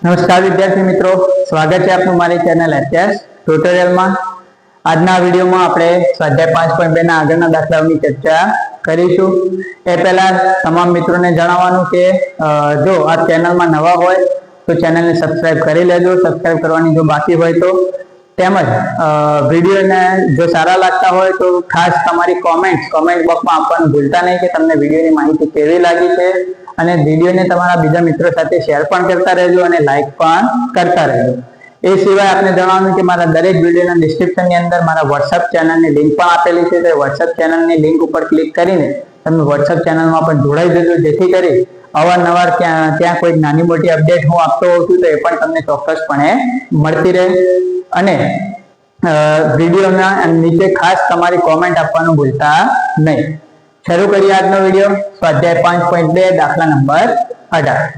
નમસ્કાર વિદ્યાર્થી મિત્રો, સ્વાગત છે આપનું મારી ચેનલ એચએસ ટ્યુટોરિયલમાં। આજના વિડીયોમાં આપણે સ્વાધ્યાય 5.2 ના આગળના દાખલાઓની ચર્ચા કરીશું। એ પહેલા તમામ મિત્રોને જણાવવાનું કે જો આ ચેનલમાં નવા હોય તો ચેનલને સબસ્ક્રાઇબ કરી લેજો, સબસ્ક્રાઇબ કરવાની જો બાકી હોય તો। તેમજ વિડીયોને જો સારા લાગતા હોય તો ખાસ તમારી કોમેન્ટ બોક્સમાં આપવાનું ભૂલતા નહીં કે તમને વિડીયોની માહિતી કેવી લાગી છે, અને વિડીયોને તમારા બીજા મિત્રો સાથે શેર પણ કરતા રહેજો અને લાઈક પણ કરતા રહેજો। એ સિવાય આપને જણાવવાનું કે મારા દરેક વિડીયોના ડિસ્ક્રિપ્શનની અંદર મારા WhatsApp ચેનલની લિંક પણ આપેલી છે। તો WhatsApp ચેનલની લિંક ઉપર ક્લિક કરીને તમે WhatsApp ચેનલમાં પણ જોડાઈ જજો, જેથી કરી અવારનવાર ત્યાં કોઈ નાની મોટી અપડેટ હું આપતો હોઉં છું તો એ પણ તમને ચોક્કસપણે મળતી રહે। અને વિડીયોના નીચે ખાસ તમારી કોમેન્ટ આપવાનું ભૂલતા નહીં। શરૂ કરીએ આજનો વિડીયો। સ્વાધ્યાય 5.2 દાખલા નંબર 18।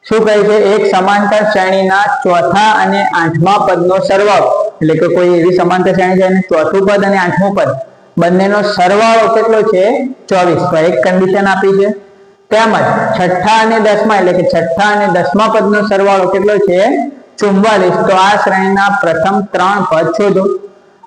શું કહે છે? એક સમાંતર શ્રેણીના ચોથા અને આઠમા પદનો સરવાળો, એટલે કે કોઈ એવી સમાંતર શ્રેણી છે અને ચોથું પદ અને આઠમું પદ બંનેનો સરવાળો કેટલો છે? 24। તો એક કન્ડિશન આપી છે। તેમજ છઠ્ઠા અને દસમા, એટલે કે છઠ્ઠા અને દસમા પદનો સરવાળો કેટલો છે? 44। તો આ શ્રેણીના પ્રથમ ત્રણ પદ શોધો।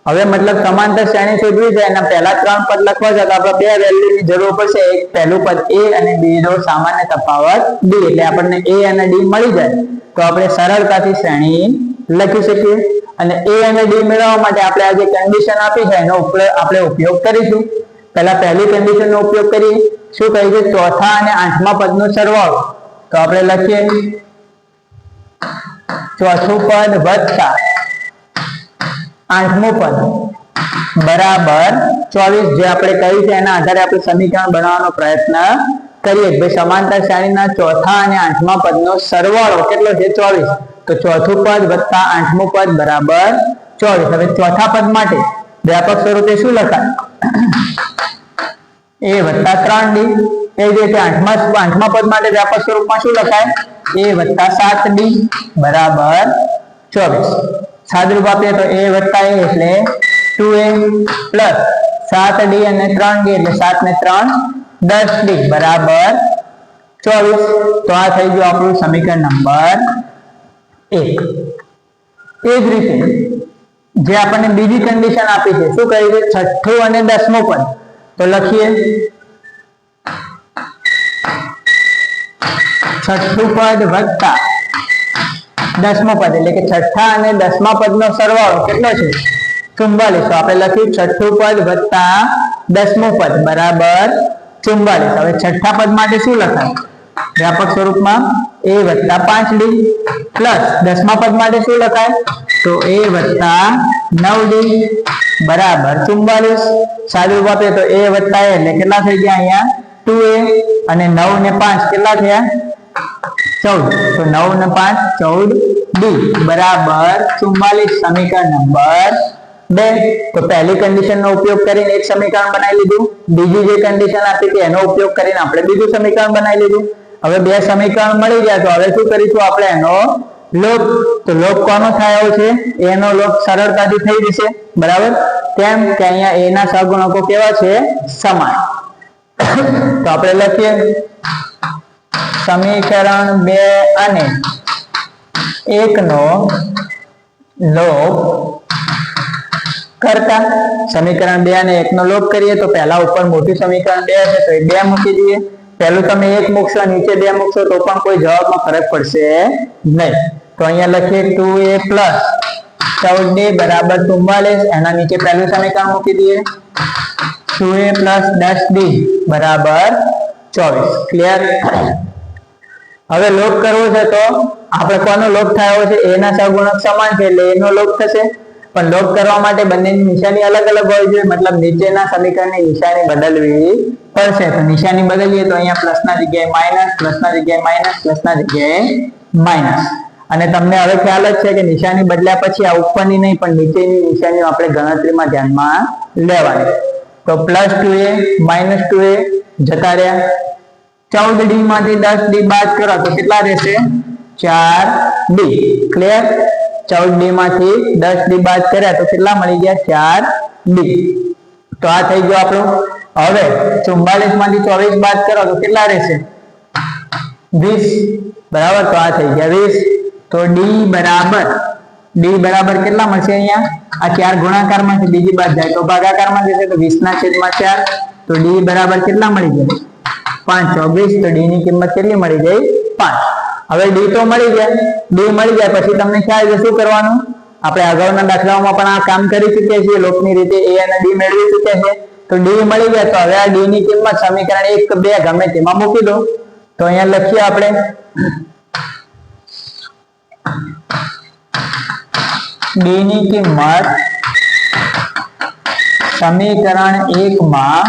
હવે મતલબ સમાંતર શ્રેણી શોધવી છે, એના પહેલા ત્રણ પદ લખવા છે તો આપણે બે વેલ્યુની જરૂર પડશે। એક પહેલું પદ a અને b નો સામાન્ય તફાવત d, એટલે આપણને a અને d મળી જાય તો આપણે સરળતાથી શ્રેણી લખી શકીએ। અને a અને d મેળવવા માટે આપણે આ જે કન્ડિશન આપી છે એનો આપણે ઉપયોગ કરીશું। પહેલા પહેલી કન્ડિશનનો ઉપયોગ કરીએ। શું કહે છે? ચોથા અને આઠમા પદનો સરવાળો। તો આપણે લખીએ ચોથું પદ વત્તા આઠમું પદ બરાબર 24। જે આપણે કહ્યું છે એના આધારે આપણે સમીકરણ બનાવવાનો પ્રયત્ન કરીએ કે સમાંતર શ્રેણીના ચોથા અને આઠમા પદનો સરવાળો કેટલો છે? 24। તો ચોથું પદ વત્તા આઠમું પદ બરાબર 24। હવે ચોથા પદ માટે વ્યાપક સ્વરૂપે શું લખાય? a વત્તા 3d। એ જ રીતે આઠમા પદ માટે વ્યાપક સ્વરૂપમાં શું લખાય? a વત્તા 7d બરાબર 24। સાદુરૂપ આપીએ તો a વત્તા a એટલે 2a પ્લસ 7d અને 3d એટલે 7 ને 3 10d બરાબર 24। તો આ થઈ ગયું આપણું સમીકરણ નંબર 1। એ જ રીતે જે આપણને બીજી કન્ડિશન આપી છે, શું કહ્યું છે? છઠ્ઠું અને દસમું પદ। તો લખીએ છઠ્ઠું પદ વત્તા દસમું પદ, એટલે કે છઠ્ઠા અને દસમા પદનો સરવાળો કેટલો છે? 44। તો આપણે લખ્યું છઠ્ઠું પદ વત્તા દસમું પદ બરાબર 44। હવે છઠ્ઠા પદ માટે શું લખાય? વ્યાપક સ્વરૂપમાં a વત્તા 5d પ્લસ દસમા પદ માટે શું લખાય? તો a વત્તા 9d બરાબર 44। સાદુરૂપ આપીએ તો a વત્તા a એટલે કેટલા થઈ ગયા? અહીંયા 2a અને 9 ને 5 કેટલા થયા? 14। તો 9 ને 5 14d બરાબર 44। સમીકરણ નંબર 2। તો પહેલી કન્ડિશનનો ઉપયોગ કરીને એક સમીકરણ બનાવી લીધું, બીજી જે કન્ડિશન આપી હતી એનો ઉપયોગ કરીને આપણે બીજું સમીકરણ બનાવી લીધું। હવે બે સમીકરણ મળી ગયા તો હવે શું કરીશું? આપણે એનો લોપ। તો લોપ કોનો થયો છે? a નો લોપ સરળતાથી થઈ જશે, બરાબર? કેમ કે અહીંયા a ના સહગુણકો કેવા છે? સમાન। તો આપણે લખીએ સમીકરણ 2 અને 1 નો લોપ કરતા। સમીકરણ 2 અને 1 નો લોપ કરીએ તો પહેલા ઉપર મોટું સમીકરણ 2 હશે તો એ 2 મૂકી દઈએ। પહેલું તમે 1 મૂકશો, નીચે 2 મૂકશો તો પણ કોઈ જવાબમાં ફરક પડશે નહીં। તો અહીંયા લખીએ 2a પ્લસ 14d બરાબર 44। એના નીચે પહેલું સમીકરણ મૂકી દઈએ 2a પ્લસ 10d બરાબર 24। ક્લિયર? હવે લોપ કરવો છે તો આપણે કોનો લોપ થયો છે? a ના સહગુણક સમાન છે એટલે a નો લોપ થશે। પણ લોપ કરવા માટે બંનેની નિશાની અલગ અલગ હોવી જોઈએ, મતલબ નીચેના સમીકરણની નિશાની બદલવી પડશે। તો નિશાની બદલીએ તો અહીંયા પ્લસના જગ્યાએ માઇનસ, પ્લસના જગ્યાએ માઇનસ, પ્લસના જગ્યાએ માઇનસ। અને તમને હવે ખ્યાલ જ છે કે નિશાની બદલ્યા પછી આ ઉપરની નહીં પણ નીચેની નિશાનીઓ આપણે ગણતરીમાં ધ્યાનમાં લેવાની। તો પ્લસ 2a માઇનસ 2a જતા રહ્યા। 14d માંથી 10d બાદ કરો તો કેટલા રહેશે? 4d। ક્લિયર? 14d માંથી 10d બાદ કર્યા તો કેટલા મળી ગયા? 4d। તો આ થઈ ગયો આપણું। હવે 44 માંથી 24 બાદ કરો તો કેટલા રહેશે? 20 બરાબર। તો આ થઈ ગયા 20। તો ડી બરાબર કેટલા મળશે? અહીંયા આ 4 ગુણાકારમાંથી બીજી બાદ જાય તો ભાગાકારમાં જશે તો 20/4. તો ડી બરાબર કેટલા મળી જાય? 5 24. તો ડી ની કિંમત કેટલી મળી ગઈ? 5. હવે ડી તો મળી ગયા. ડી મળી જાય પછી તમને ખ્યાલ છે શું કરવાનું? આપણે અગાઉના દાખલાઓમાં પણ આ કામ કરી ચૂક્યા છીએ, લોકની રીતે a અને d મેળવી ચૂક્યા છે. તો ડી મળી ગયા તો હવે આ ડી ની કિંમત સમીકરણ 1 2 ગમે તેમાં મૂકી દો. તો અહીંયા લખીએ આપણે ડી ની કિંમત સમીકરણ 1 માં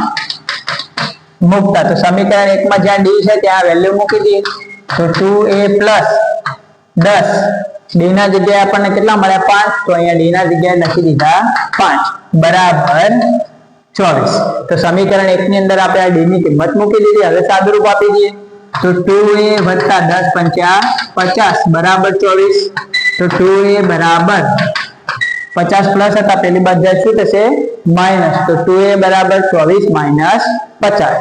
મૂકતા, તો સમીકરણ 1 માં જ્યાં ડી છે ત્યાં વેલ્યુ મૂકી દઈએ. તો 2a + 10 ડી ના જગ્યાએ આપણને કેટલા મળ્યા? 5. તો અહીંયા ડી ના જગ્યાએ લખી દીધા 5 બરાબર 24. તો સમીકરણ 1 ની અંદર આપણે આ ડી ની કિંમત મૂકી દીધી. હવે સાદુરૂપ આપી દઈએ તો 2a + 10 × 50 બરાબર 24. તો 2a બરાબર 50 પ્લસ હતા પેલી બાદ જાય શું થશે? માઇનસ. તો 2a બરાબર 24 - 50.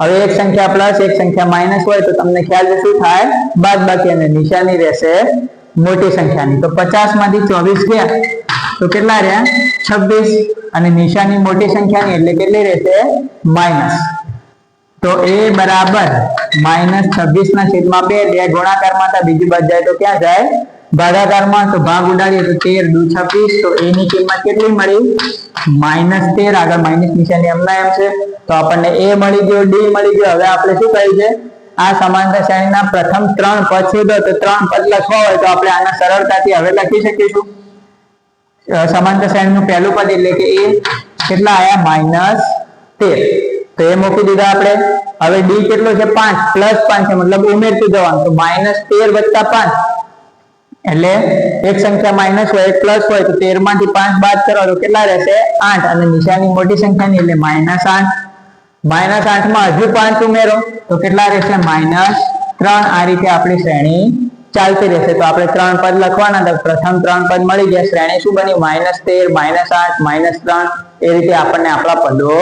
હવે એક સંખ્યા પ્લસ એક સંખ્યા માઇનસ હોય તો તમને ખ્યાલ છે શું થાય? બાદબાકી અને નિશાની રહેશે મોટી સંખ્યાની. તો 50 માંથી 24 ગયા તો કેટલા રહ્યા? 26. અને નિશાની મોટી સંખ્યાની એટલે કેટલી રહેશે? માઇનસ. તો a બરાબર -26/2. 2 ગુણાકારમાં હતા બીજી બાદ જાય તો ક્યાં જાય? ભાગાકારમાં. તો ભાગ ઉડાડીએ તો 13 દુ 26. તો a ની કિંમત કેટલી મળી? -13. આગળ માઇનસ નિશાની એમના એમ છે તો આપણને a મળી ગયો, d મળી ગયો. હવે આપણે શું કહ્યું છે? આ સમાંતર શ્રેણીના પ્રથમ 3 પદ શોધો. તો 3 પદ લખવા હોય તો આપણે આના સરળતાથી હવે લખી શકીશું. સમાંતર શ્રેણીનું પહેલું પદ એટલે કે a કેટલા આયા? -13. તો એ મૂકી દીધા આપણે. હવે d કેટલો છે? 5 + 5 છે મતલબ ઉમેરતું જવાનું. તો -13 + 5 એટલે એક સંખ્યા માઇનસ હોય એક પ્લસ હોય તો 13 માંથી 5 બાદ કરો તો કેટલા રહેશે? 8. અને નિશાની મોટી સંખ્યાની એટલે -8. -8 માં હજુ 5 ઉમેરો તો કેટલા રહેશે? -3. આ રીતે આપણી શ્રેણી ચાલતી રહેશે. તો આપણે 3 પદ લખવાના તો પ્રથમ 3 પદ મળી ગયા. શ્રેણી શું બની? -13 -8 -3. એ રીતે આપણને આપણા પદો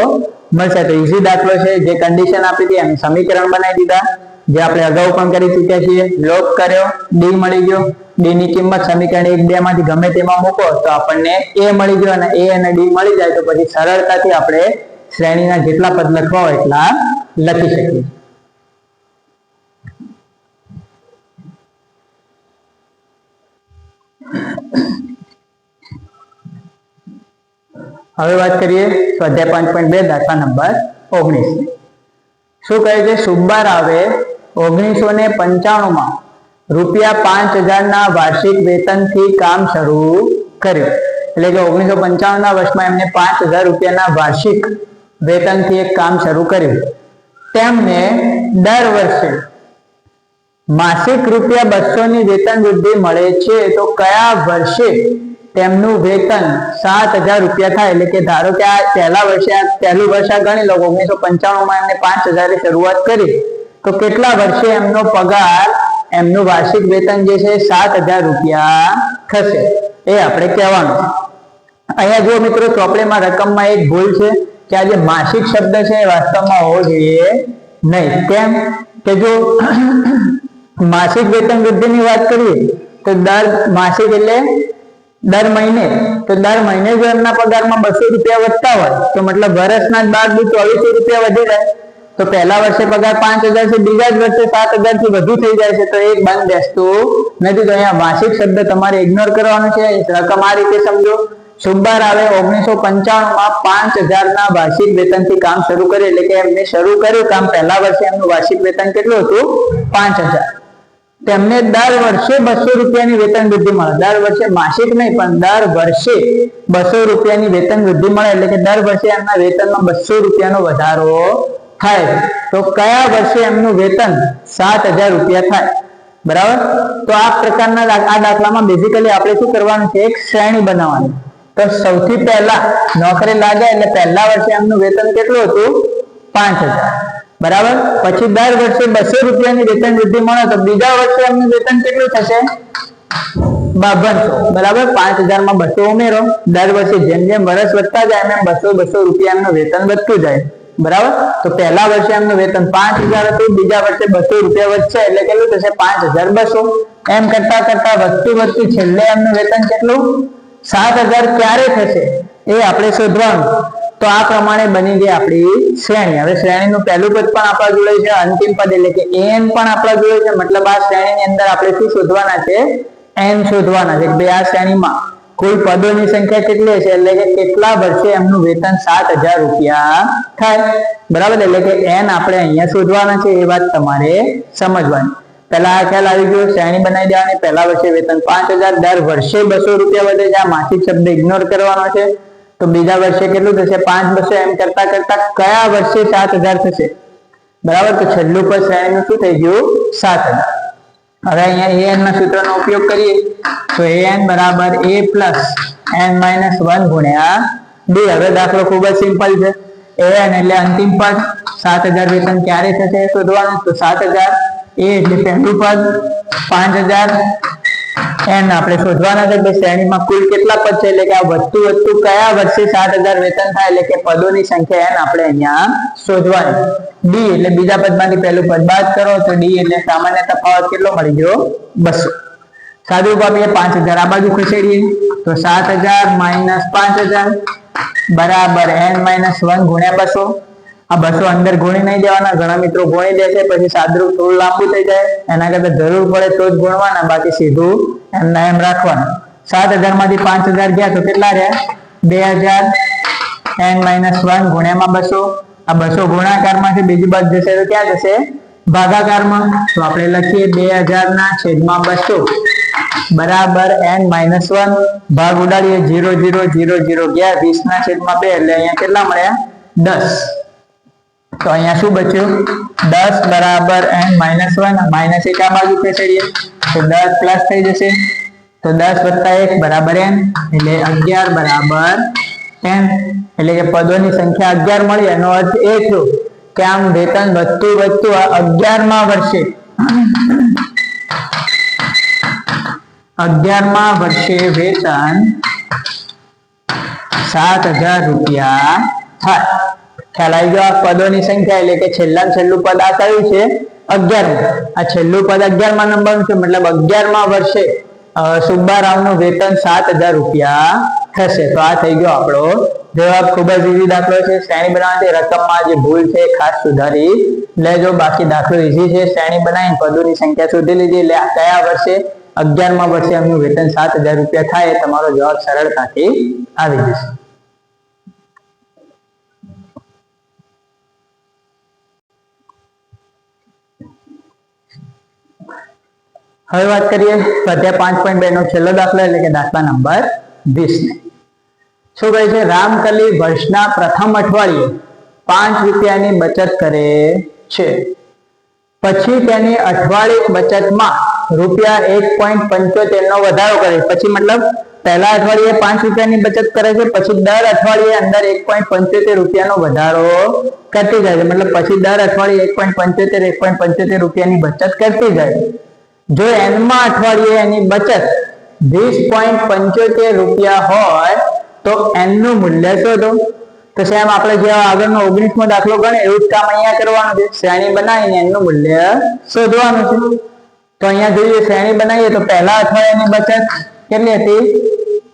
મળશે. તો ઈઝી દાખલો છે. જે કન્ડિશન આપી હતી એમ સમીકરણ બનાવી દીધા, જે આપણે અગાઉ પણ કરી ચૂક્યા છીએ. લોપ કર્યો, ડી મળી ગયો. ડી ની કિંમત સમીકરણ 1 2 માંથી ગમે તેમાં મૂકો તો આપણને a મળી ગયો. અને a અને d મળી જાય તો પછી સરળતાથી આપણે શ્રેણીના જેટલા પદ લખવા હોય એટલા લખી શકીએ. હવે વાત કરીએ સ્વાધ્યાય 5.2 દાખલા નંબર 19. શું કહે છે? સુબ્બારાવે 1995 માં ₹5000 ના વાર્ષિક વેતનથી કામ શરૂ કર્યું. એટલે કે 1995 ના વર્ષમાં એમને ₹5000 વાર્ષિક વેતનથી એક કામ શરૂ કર્યું. તેમને દર વર્ષે માસિક ₹200 ની વેતન વૃદ્ધિ મળે છે. તો કયા વર્ષે તેમનું વેતન ₹7000 થાય? એટલે કે ધારો કે આ પહેલા વર્ષે પહેલું વર્ષ આ ગણી લો, 1995 માં એમને 5000 શરૂઆત કરી તો કેટલા વર્ષે એમનો પગાર, એમનું વાર્ષિક વેતન જે છે ₹7000 થશે એ આપણે કહેવાનું. અહીંયા જો મિત્રો ચોપડીમાં રકમમાં એક ભૂલ છે કે આ જે માસિક શબ્દ છે એ વાસ્તવમાં હોવો જોઈએ નહીં. કેમ કે જો માસિક વેતન વૃદ્ધિની વાત કરીએ તો દર માસિક એટલે દર મહિને, તો દર મહિને જો એમના પગારમાં ₹200 વધતા હોય તો મતલબ વર્ષના 12 × 2400 વધી જાય. તો પહેલા વર્ષે પગાર 5000 છે, બીજા જ વર્ષે 7000 થી વધુ થઈ જાય છે. તો એક બંધ બેસતું નથી. તો અહીંયા માસિક શબ્દ તમારે ઇગ્નોર કરવાનો છે. રકમ આ રીતે સમજો. સુબ્બારાવે 1995 માં 5000 ના વાર્ષિક વેતનથી કામ શરૂ કર્યું. એટલે કે એમને શરૂ કર્યું કામ, પહેલા વર્ષે એમનું વાર્ષિક વેતન કેટલું હતું? 5000. તેમને દર વર્ષે ₹200 ની વેતન વૃદ્ધિ મળે. દર વર્ષે માસિક નહીં પણ દર વર્ષે ₹200 ની વેતન વૃદ્ધિ મળે. એટલે કે દર વર્ષે એમના વેતનમાં ₹200 નો વધારો થાય. તો કયા વર્ષે એમનું વેતન ₹7000 થાય? બરાબર. તો આ પ્રકારના આ દાખલામાં બેઝિકલી આપણે શું કરવાનું છે? એક શ્રેણી બનાવવાની. તો સૌથી પહેલા નોકરી લાગ્યા એટલે પહેલા વર્ષે એમનું વેતન કેટલું હતું? 5000. બરાબર. પછી દર વર્ષે ₹200 ની વેતન વૃદ્ધિ મળે તો બીજા વર્ષે એમનું વેતન કેટલું થશે? 5200. બરાબર. 5000 માં 200 ઉમેરો. દર વર્ષે જેમ જેમ વર્ષ વધતા જાય એમ ₹200 એમનું વેતન વધતું જાય. બરાબર. તો પહેલા વર્ષે એમનું વેતન 5000 હતું, બીજા વર્ષે ₹200 વધશે એટલે કેટલું થશે? 5200. એમ કરતા કરતા વધતું છેલ્લે એમનું વેતન કેટલું 7,000 ક્યારે થશે એ આપણે શોધવાનું. તો આ પ્રમાણે બની ગઈ આપણી શ્રેણી. હવે શ્રેણીનું પહેલું પદ પણ આપણા જોડે છે, અંતિમ પદ એટલે કે n પણ આપણા જોડે છે. મતલબ આ શ્રેણીની અંદર આપણે શું શોધવાના છે? n શોધવાના છે. ભાઈ આ શ્રેણીમાં કુલ પદોની સંખ્યા કેટલી છે, એટલે કે કેટલા વર્ષે એમનું વેતન 7,000 રૂપિયા થાય. બરાબર, એટલે કે n આપણે અહીંયા શોધવાના છે. એ વાત તમારે સમજવાની. પહેલા આ ખ્યાલ આવી ગયો, શ્રેણી બનાવી દેવાની. પહેલા વર્ષે વેતન 5,000, દર વર્ષે 200 રૂપિયા વધે છે. આ માસિક શબ્દ ઇગ્નોર કરવાનો છે. તો બીજા વર્ષે કેટલું થશે? 5,200. એમ કરતા કરતા કયા વર્ષે 7,000 થશે? બરાબર, તો છેલ્લું પદ શ્રેણીનું શું થઈ ગયું? 7,000. હવે અહીંયા an ના સૂત્રનો ઉપયોગ કરીએ તો an બરાબર a પ્લસ n માઇનસ 1 ગુણ્યા b. હવે દાખલો ખૂબ જ સિમ્પલ છે. an એટલે અંતિમ પદ, 7,000 વેતન ક્યારે થશે શોધવાનું. તો 7,000 a એટલે પહેલું પદ, 5,000 n આપણે શોધવાના છે કે શ્રેણીમાં કુલ કેટલા પદ છે, એટલે કે આ વધતું કયા વર્ષે 7,000 વેતન થાય, એટલે કે પદોની સંખ્યા n આપણે અહીંયા શોધવાની. d એટલે બીજા પદમાંથી પહેલું પદ બાદ કરો તો d એટલે સામાન્ય તફાવત કેટલો મળી ગયો? 200. સાદું રૂપ આપીએ, 5,000 આ બાજુ ખસેડીએ તો 7,000 માઇનસ 5,000 બરાબર n માઇનસ 1 ગુણ્યા 200. આ 200 અંદર ગુણી નહીં દેવાના, ઘણા મિત્રો ગુણી દે છે, પછી સાદુરૂપ થોડું લાંબુ થઈ જાય. એના કરતા જરૂર પડે તો જ ગુણવાના, બાકી સીધું એમના એમ રાખવાનું. 7,000 માંથી 5,000 ગયા તો કેટલા રહ્યા? 2,000 n માઇનસ 1 ગુણ્યામાં 200. આ 200 ગુણાકારમાંથી બીજી બાજુ જશે તો ક્યાં જશે? ભાગાકારમાં. તો આપણે લખીએ 2,000 ના છેદમાં 200 બરાબર n માઇનસ 1. ભાગ ઉડાડીએ, 0 0 0 0 ગયા, 20 ના છેદમાં 2 એટલે અહીંયા કેટલા મળ્યા? 10. તો અહીંયા શું બચ્યું? 10 બરાબર n માઇનસ 1. માઇનસ 1 આ બાજુ ખસેડીએ તો 10 પ્લસ થઈ જશે. તો 10 વત્તા 1 બરાબર n એટલે 11 બરાબર n. એટલે કે પદોની સંખ્યા 11 મળી. એનો અર્થ એ થયો કે આમ વેતન વધતું 11મા વર્ષે 11મા વર્ષે વેતન 7,000 રૂપિયા થાય. ખ્યાલ આવી ગયો? આ પદોની સંખ્યા એટલે કે છેલ્લું પદ આ કયું છે? 11. આ છેલ્લું પદ 11મા નંબરનું છે. મતલબ 11મા વર્ષે સુબ્બારાવનું વેતન 7,000 રૂપિયા થશે. તો આ થઈ ગયો આપણો જવાબ. ખૂબ જ ઈઝી દાખલો છે. શ્રેણી બનાવવાથી રકમમાં જે ભૂલ છે ખાસ સુધારી લેજો. બાકી દાખલો ઈઝી છે. શ્રેણી બનાવીને પદોની સંખ્યા શોધી લીધી એટલે આ કયા વર્ષે? 11મા વર્ષે એમનું વેતન 7,000 રૂપિયા થાય. તમારો જવાબ સરળતાથી આવી જશે. હવે વાત કરીએ સ્વાધ્યાય 5.2 નો છેલ્લો દાખલો એટલે કે દાખલા નંબર 20 ને. શું કહે છે? રામકલી વર્ષના પ્રથમ અઠવાડિયે 5 રૂપિયાની બચત કરે છે. પછી તેની અઠવાડિક બચતમાં રૂપિયા 1.75 નો વધારો કરે. પછી મતલબ પહેલા અઠવાડિયે 5 રૂપિયાની બચત કરે છે, પછી દર અઠવાડિયે અંદર 1.75 રૂપિયાનો વધારો કરતી જાય છે. મતલબ પછી દર અઠવાડિયે 1.75 રૂપિયાની બચત કરતી જાય. જો એનમાં અઠવાડિયે એની બચત 20.75 રૂપિયા હોય તો n નું મૂલ્ય શોધો. તો સેમ આપણે જે આગળનો 19મો દાખલો ગણે એવું જ કામ અહીંયા કરવાનું છે. શ્રેણી બનાવીને n નું મૂલ્ય શોધવાનું છે. તો અહીંયા જોઈએ, શ્રેણી બનાવીએ તો પહેલા અઠવાડિયાની બચત કેટલી હતી?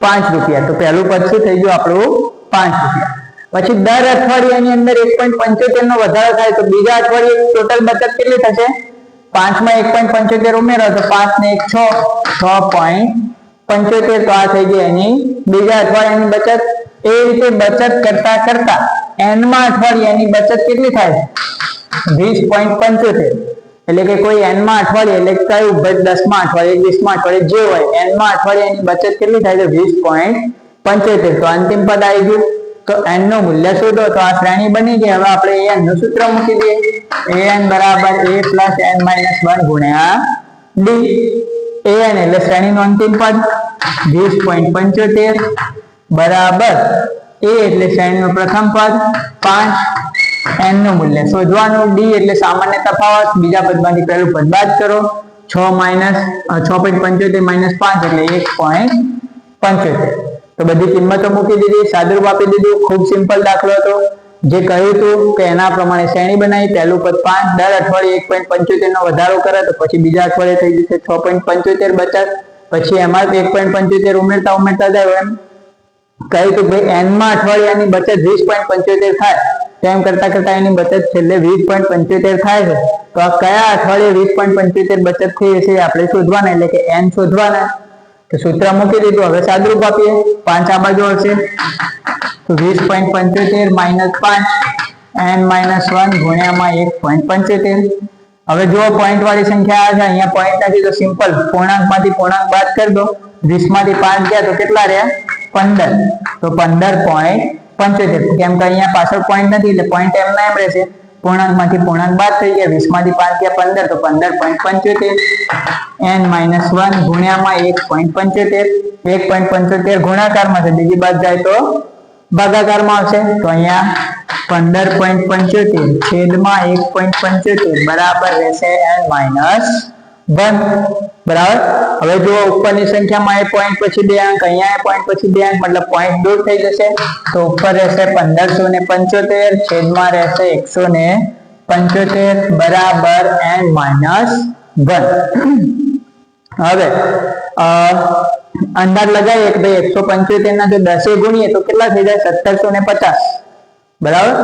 5 રૂપિયા. તો પહેલું પદ શું થઈ ગયું આપણું? 5 રૂપિયા. પછી દર અઠવાડિયાની અંદર 1.75 નો વધારો થાય તો બીજા અઠવાડિયે ટોટલ બચત કેટલી થશે? 5 માં 1.75 ઉમેરો તો 5 ને 1 6.75. તો આ થઈ ગઈ એની બીજા અઠવાડિયાની બચત. એ રીતે બચત કરતા કરતા n માં અઠવાડિયાની બચત કેટલી થાય? 20.75. એટલે કે કોઈ n માં અઠવાડિયે એટલે કયું? 10મા અઠવાડિયે 20મા અઠવાડિયે જે હોય n માં અઠવાડિયાની બચત કેટલી થાય છે? 20.75. તો અંતિમ પદ આવી ગયું. તો n નું મૂલ્ય શોધો. તો આ શ્રેણી બની ગઈ. હવે આપણે an નું સૂત્ર મૂકી દઈએ. an બરાબર a પ્લસ n માઇનસ 1 ગુણ્યા d. an એટલે શ્રેણીનું અંતિમ પદ 20.75 બરાબર a એટલે શ્રેણીનું પ્રથમ પદ 5. n નું મૂલ્ય શોધવાનું. d એટલે સામાન્ય તફાવત. બીજા પદમાંથી પહેલું પદ બાદ કરો. 6.75 માઇનસ 5 એટલે 1.75. તો બધી કિંમતો મૂકી દીધી, સાદુરૂપ આપી દીધું. ખૂબ સિમ્પલ દાખલો હતો. જે કહ્યું હતું કે એના પ્રમાણે શ્રેણી બનાવી, પહેલું પદ 5, દર અઠવાડિયે 1.75 નો વધારો કરે તો પછી બીજા અઠવાડિયે થઈ જશે 6.75 બચત, પછી એમાં 1.75 ઉમેરતા જાય એમ કહ્યું હતું ભાઈ n માં અઠવાડિયાની બચત 20.75 થાય, તેમ કરતા કરતા એની બચત છેલ્લે 20.75 થાય છે, તો આ કયા અઠવાડિયે 20.75 બચત થઈ હશે આપણે શોધવાના, એટલે કે n શોધવાના. તો સૂત્ર મૂકી દીધું. હવે સાદુરૂપ આપીએ, 5 આ બાજુ આવશે તો 20.75 -5 n - 1 ગુણ્યામાં 1.75. હવે જો પોઈન્ટ વાળી સંખ્યા આવે છે, અહીંયા પોઈન્ટ નથી તો સિમ્પલ પૂર્ણાંક માંથી પૂર્ણાંક બાદ કરી દો. 20 માંથી 5 ગયા તો કેટલા રહ્યા? 15. તો 15.75, કેમ કે અહીંયા પાછળ પોઈન્ટ નથી એટલે પોઈન્ટ એમના એમ રહેશે. પૂર્ણાંક માંથી પૂર્ણાંક બાદ થઈ ગયા, 20 માંથી 5 ગયા 15, તો 15.75 n - 1 ગુણ્યામાં 1.75. 1.75 ગુણાકારમાં છે, બીજી બાદ જાય તો ભાગાકારમાં આવશે. તો અહીંયા 15.75 છેદમાં 1.75 બરાબર રહેશે n - 1. બરાબર. હવે જો ઉપરની સંખ્યામાં એ પોઈન્ટ પછી 2 અંક, અહીંયા એ પોઈન્ટ પછી 2 અંક, મતલબ પોઈન્ટ દૂર થઈ જશે. તો ઉપર રહેશે 1575 છેદમાં રહેશે 175 બરાબર n - 1. હવે અંદાજ લગાવીએ કે ભાઈ 175 ના જો 10 ગુણીએ તો કેટલા થઈ જાય? 1750. બરાબર.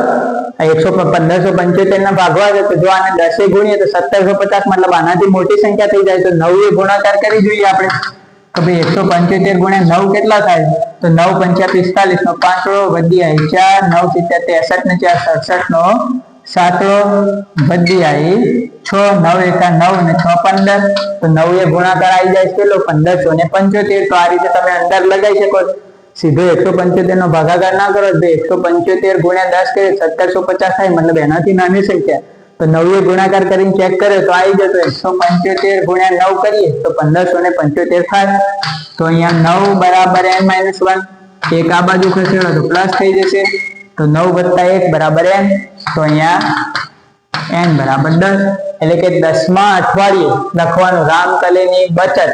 1575 ના ભાગવા છે, તો જો આને 10 ગુણીએ તો 1750, મતલબ આનાથી મોટી સંખ્યા થઈ જાય. તો 9 એ ગુણાકાર કરી જોઈએ આપણે તો ભાઈ 175 ગુણ્યા 9 કેટલા થાય? તો 9 5 45 નો 5 વધી આવી 4, 9 63 ને 4 67 નો 7 વધી આવી 6, 9 1 9 અને 6 15. તો 9 એ ગુણાકાર આવી જાય કેટલો? 1575. તો આ રીતે તમે અંદાજ લગાવી શકો. સીધો 175 નો ભાગાકાર ના કરો, 175 ગુણ્યા 10 કરીએ 1750 થાય, મતલબ એનાથી નાની સંખ્યા. તો 9 એ ગુણાકાર કરીને ચેક કરે તો આવી જતો 175 ગુણ્યા 9 કરીએ તો 1575 થાય. તો અહીંયા 9 બરાબર n - 1, એક આ બાજુ ખસેડો તો પ્લસ થઈ જશે. તો 9 + 1 બરાબર n. તો અહીંયા n બરાબર 10, એટલે કે 10મા અઠવાડિયે લખવાનું રામકલીની બચત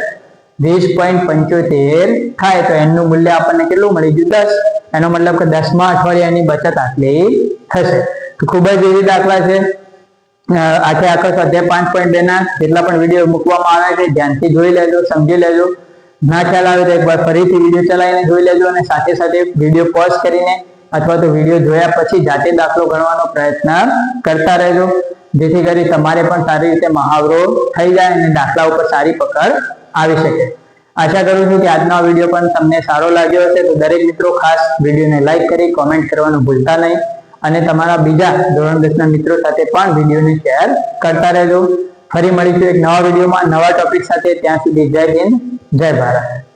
20.75 થાય. તો એનું મૂલ્ય આપણને કેટલું મળી ગયું? 10. એનો મતલબ કે 10મા અઠવાડિયાની બચત આટલી થશે. તો ખૂબ જ easy દાખલા છે. આખે આખો સ્વાધ્યાય 5.2 ના જેટલા પણ વિડીયો મૂકવામાં આવે છે ધ્યાનથી જોઈ લેજો, સમજી લેજો. ના ખ્યાલ આવે તો એકવાર ફરીથી વિડીયો ચલાવીને જોઈ લેજો, અને સાથે સાથે વિડીયો પોઝ કરીને અથવા તો વિડીયો જોયા પછી જાતે દાખલો ગણવાનો પ્રયત્ન કરતા રહેજો, જેથી કરી તમારે પણ સારી રીતે મહાવરો થઈ જાય અને દાખલા ઉપર સારી પકડ આવી શકે. આશા કરું છું કે આજનો વિડીયો પણ તમને સારો લાગ્યો હશે. તો દરેક મિત્રો ખાસ વિડીયોને લાઈક કરી કોમેન્ટ કરવાનું ભૂલતા નહીં, અને તમારા બીજા ધોરણ 10 ના મિત્રો સાથે પણ વિડીયોને શેર કરતા રહેજો. ફરી મળીશું એક નવા વિડીયોમાં નવા ટોપિક સાથે. ત્યાં સુધી જય હિન્દ, જય ભારત.